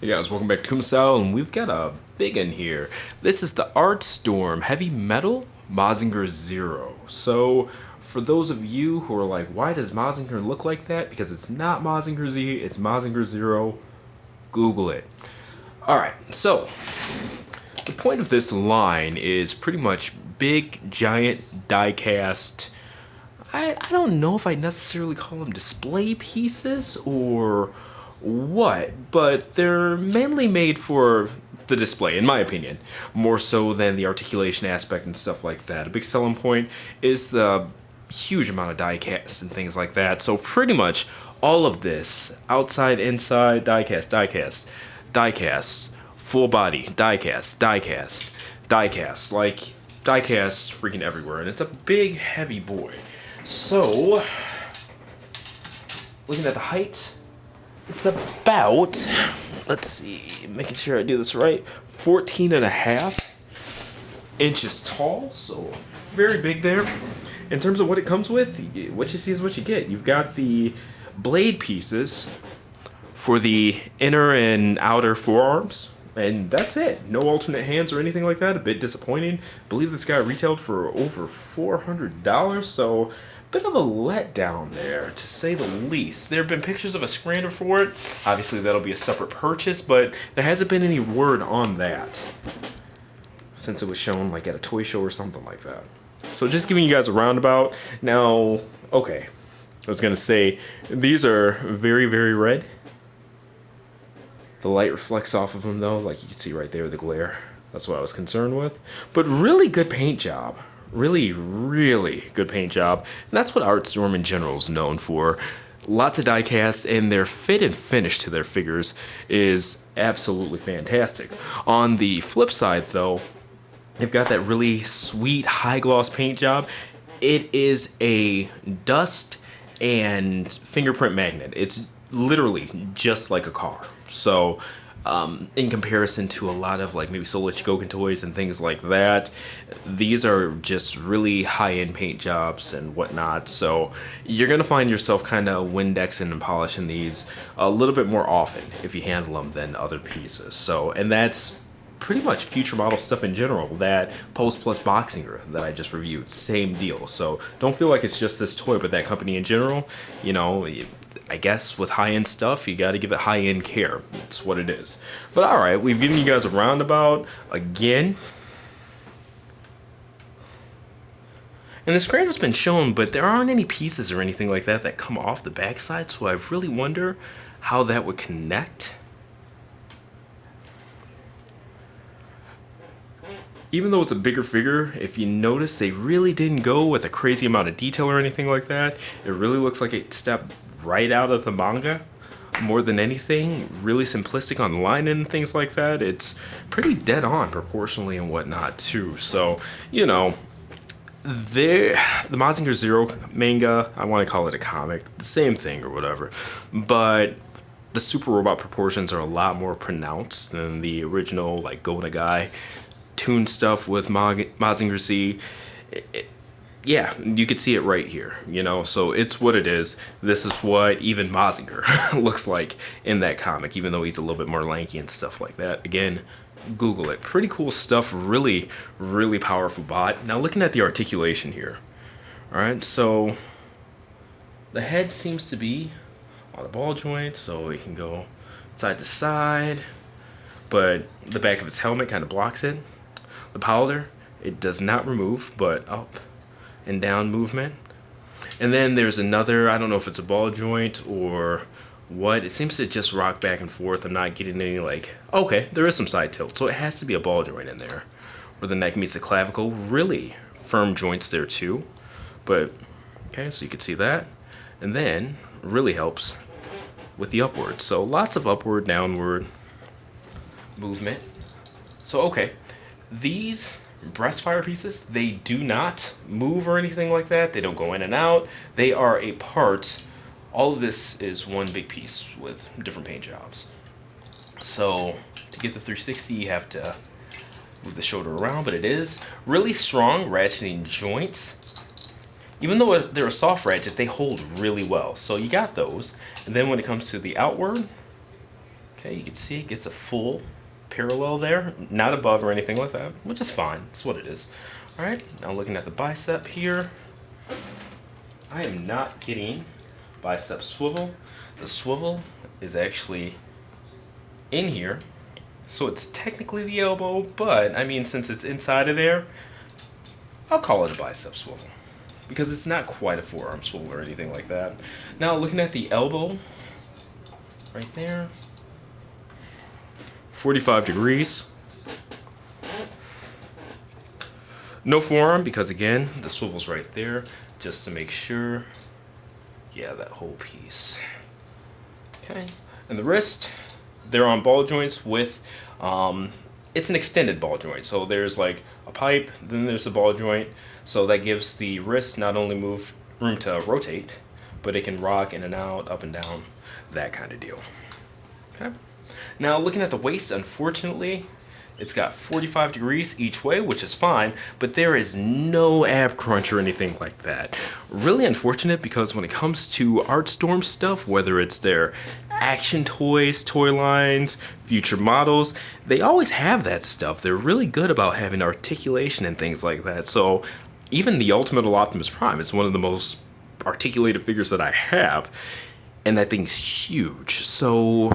Hey guys, welcome back to Kumasal, and we've got a big one here. This is the Art Storm Heavy Metal Mazinger Zero. So, for those of you who are like, why does Mazinger look like that? Because it's not Mazinger Z, it's Mazinger Zero. Google it. Alright, so, the point of this line is pretty much big, giant, die-cast. I don't know if I necessarily call them display pieces or what, but they're mainly made for the display, in my opinion, more so than the articulation aspect and stuff like that. A big selling point is the huge amount of die casts and things like that. So pretty much all of this, outside, inside, die cast, die cast, die cast, full body, die cast, die cast, die cast, like die cast freaking everywhere, and it's a big, heavy boy. So, looking at the height, it's about, let's see, making sure I do this right, 14 and a half inches tall, so very big there. In terms of what it comes with, what you see is what you get. You've got the blade pieces for the inner and outer forearms, and that's it. No alternate hands or anything like that. A bit disappointing. I believe this guy retailed for over $400, so bit of a letdown there, to say the least. There have been pictures of a scrander for it. Obviously, that'll be a separate purchase, but there hasn't been any word on that since it was shown like at a toy show or something like that. So just giving you guys a roundabout. Now, okay, I was gonna say these are very, very red. The light reflects off of them though, like you can see right there, the glare. That's what I was concerned with. But really good paint job. Really, really good paint job. And that's what Artstorm in general is known for. Lots of die cast, and their fit and finish to their figures is absolutely fantastic. On the flip side though, they've got that really sweet high gloss paint job. It is a dust and fingerprint magnet. It's literally just like a car. So in comparison to a lot of like maybe Soul Ichigoken toys and things like that, these are just really high-end paint jobs and whatnot. So you're gonna find yourself kind of Windexing and polishing these a little bit more often if you handle them than other pieces. So, and that's pretty much future model stuff in general. That Post Plus Boxinger that I just reviewed, same deal. So don't feel like it's just this toy, but that company in general, you know, I guess with high-end stuff, you got to give it high-end care. That's what it is. But alright, we've given you guys a roundabout again. And the scrander's been shown, but there aren't any pieces or anything like that that come off the backside, so I really wonder how that would connect. Even though it's a bigger figure, if you notice, they really didn't go with a crazy amount of detail or anything like that. It really looks like it stepped right out of the manga more than anything. Really simplistic on the line and things like that. It's pretty dead on proportionally and whatnot too. So, you know, the Mazinger Zero manga, I want to call it a comic, the same thing or whatever, but the super robot proportions are a lot more pronounced than the original like Go Nagai Toon stuff with Mazinger Z. Yeah, you could see it right here, you know, so it's what it is. This is what even Mazinger looks like in that comic, even though he's a little bit more lanky and stuff like that. Again, Google it. Pretty cool stuff. Really, really powerful bot. Now looking at the articulation here. Alright, so the head seems to be on a ball joint, so it can go side to side, but the back of its helmet kind of blocks it. The powder, it does not remove, but up and down movement. And then there's another, I don't know if it's a ball joint or what, it seems to just rock back and forth. I'm not getting any like, okay, there is some side tilt, so it has to be a ball joint in there. Where the neck meets the clavicle, really firm joints there too. But, okay, so you can see that. And then, really helps with the upward. So lots of upward, downward movement. So, okay. These breast fire pieces, they do not move or anything like that. They don't go in and out. They are a part. All of this is one big piece with different paint jobs. So to get the 360, you have to move the shoulder around, but it is really strong ratcheting joints. Even though they're a soft ratchet, they hold really well. So you got those. And then when it comes to the outward, Okay, you can see it gets a full parallel there, not above or anything like that, which is fine. It's what it is. All right, now looking at the bicep here, I am not getting bicep swivel. The swivel is actually in here, so it's technically the elbow, but I mean, since it's inside of there, I'll call it a bicep swivel because it's not quite a forearm swivel or anything like that. Now looking at the elbow, right there, 45 degrees. No forearm because again, the swivel's right there just to make sure. Yeah, that whole piece. Okay, and the wrist, they're on ball joints with, it's an extended ball joint. So there's like a pipe, then there's a ball joint. So that gives the wrist not only room to rotate, but it can rock in and out, up and down, that kind of deal. Okay. Now looking at the waist, unfortunately, it's got 45 degrees each way, which is fine, but there is no ab crunch or anything like that. Really unfortunate because when it comes to Artstorm stuff, whether it's their action toys, toy lines, future models, they always have that stuff. They're really good about having articulation and things like that. So even the Ultimate Optimus Prime is one of the most articulated figures that I have, and that thing's huge. So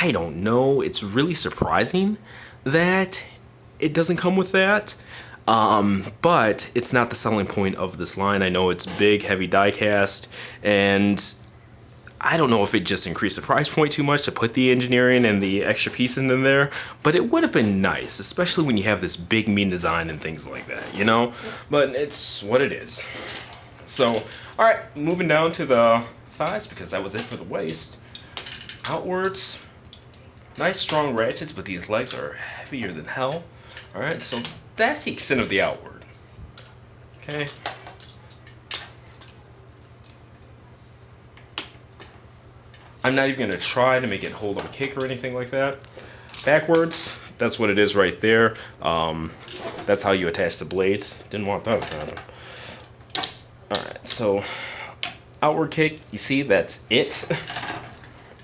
I don't know. It's really surprising that it doesn't come with that. But it's not the selling point of this line. I know it's big, heavy die cast, and I don't know if it just increased the price point too much to put the engineering and the extra pieces in there, but it would have been nice, especially when you have this big, mean design and things like that, you know? But it's what it is. So, alright, moving down to the thighs, because that was it for the waist. Outwards, nice strong ratchets, but these legs are heavier than hell. Alright, so that's the extent of the outward. Okay. I'm not even going to try to make it hold up a kick or anything like that. Backwards, that's what it is right there. That's how you attach the blades. Didn't want that to happen. Alright, so outward kick, you see that's it.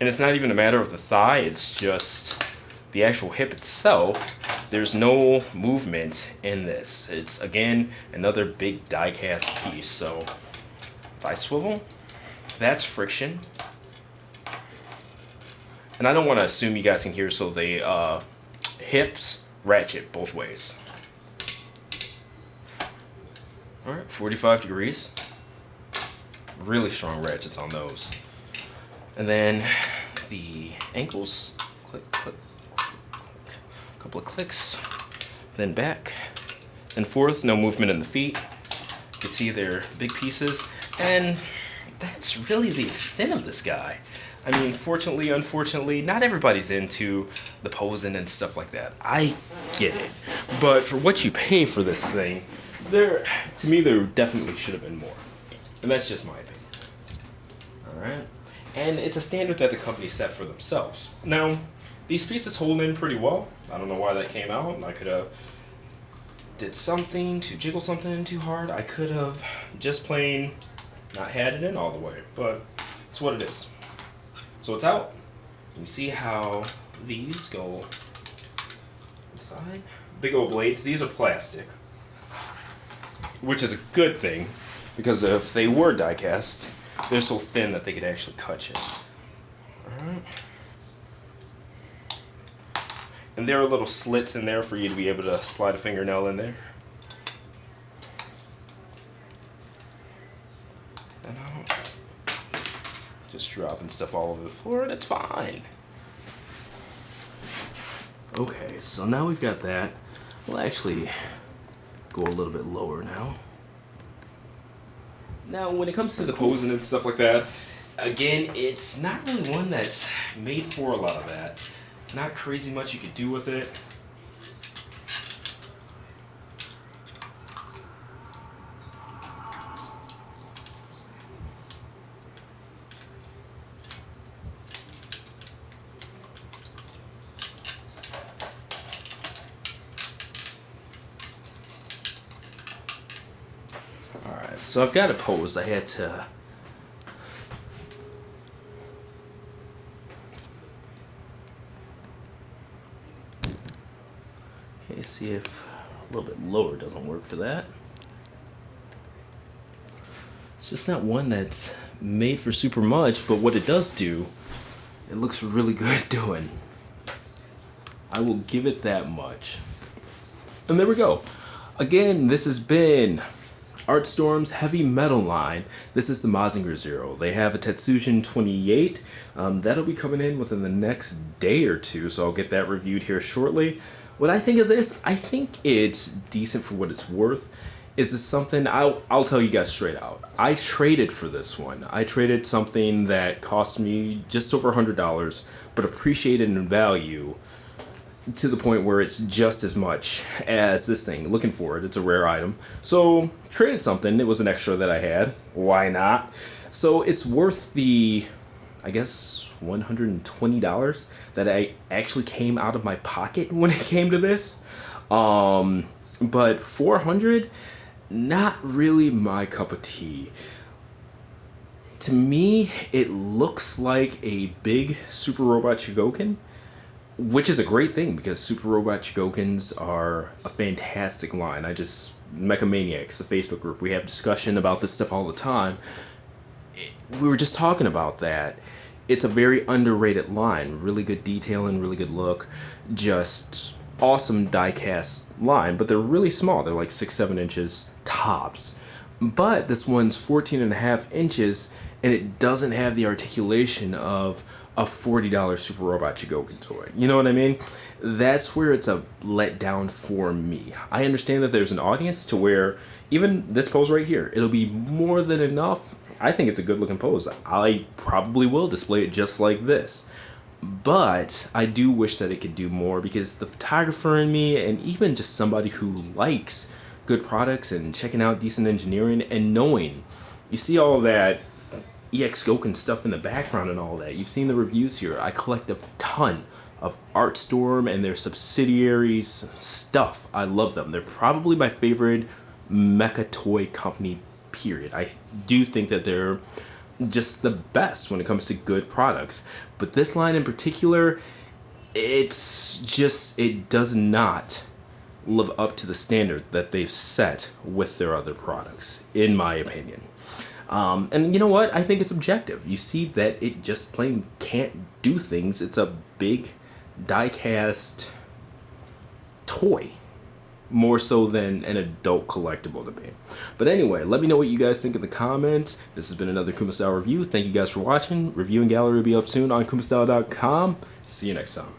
And it's not even a matter of the thigh, it's just the actual hip itself. There's no movement in this. It's, again, another big die-cast piece. So, thigh swivel, that's friction. And I don't want to assume you guys can hear, so the hips ratchet both ways. Alright, 45 degrees. Really strong ratchets on those. And then the ankles, click, click, click, click. A couple of clicks, then back and forth, no movement in the feet. You can see they're big pieces, and that's really the extent of this guy. I mean, fortunately, unfortunately, not everybody's into the posing and stuff like that. I get it. But for what you pay for this thing, to me, there definitely should have been more. And that's just my opinion. Alright? And it's a standard that the company set for themselves. Now, these pieces hold in pretty well. I don't know why that came out. I could have did something to jiggle something in too hard. I could have just plain not had it in all the way. But it's what it is. So it's out. You see how these go inside. Big old blades. These are plastic, which is a good thing, because if they were die cast, they're so thin that they could actually cut you. Alright. And there are little slits in there for you to be able to slide a fingernail in there. And just dropping stuff all over the floor, and it's fine. Okay, so now we've got that. We'll actually go a little bit lower now. Now, when it comes to the posing and stuff like that, again, it's not really one that's made for a lot of that. Not crazy much you could do with it. Alright, so I've got a pose. I had to Okay, see if a little bit lower doesn't work for that. It's just not one that's made for super much, but what it does do, it looks really good doing. I will give it that much. And there we go. Again, this has been Artstorm's heavy metal line. This is the Mazinger Zero. They have a Tetsujin 28. That'll be coming in within the next day or two, so I'll get that reviewed here shortly. What I think of this, I think it's decent for what it's worth. Is this something, I'll tell you guys straight out. I traded for this one. I traded something that cost me just over $100, but appreciated in value to the point where it's just as much as this thing. Looking for it, it's a rare item. So traded something, it was an extra that I had. Why not? So it's worth the, I guess, $120 that I actually came out of my pocket when it came to this. But $400, not really my cup of tea. To me, it looks like a big Super Robot Chigoken, which is a great thing because Super Robot Chigokens are a fantastic line. Mecha Maniacs, the Facebook group, we have discussion about this stuff all the time. We were just talking about that. It's a very underrated line. Really good detailing, really good look. Just awesome die-cast line, but they're really small. They're like 6-7 inches tops. But this one's 14.5 inches, and it doesn't have the articulation of a $40 Super Robot Chigoken toy. You know what I mean? That's where it's a letdown for me. I understand that there's an audience to where even this pose right here, it'll be more than enough. I think it's a good looking pose. I probably will display it just like this. But I do wish that it could do more because the photographer in me, and even just somebody who likes good products and checking out decent engineering and knowing, you see all that EX Goken stuff in the background and all that. You've seen the reviews here. I collect a ton of Artstorm and their subsidiaries stuff. I love them. They're probably my favorite mecha toy company, period. I do think that they're just the best when it comes to good products. But this line in particular, it does not live up to the standard that they've set with their other products, in my opinion. And you know what? I think it's objective. You see that it just plain can't do things. It's a big die-cast toy, more so than an adult collectible to me. But anyway, let me know what you guys think in the comments. This has been another Kumastyle review. Thank you guys for watching. Review and gallery will be up soon on kumastyle.com. See you next time.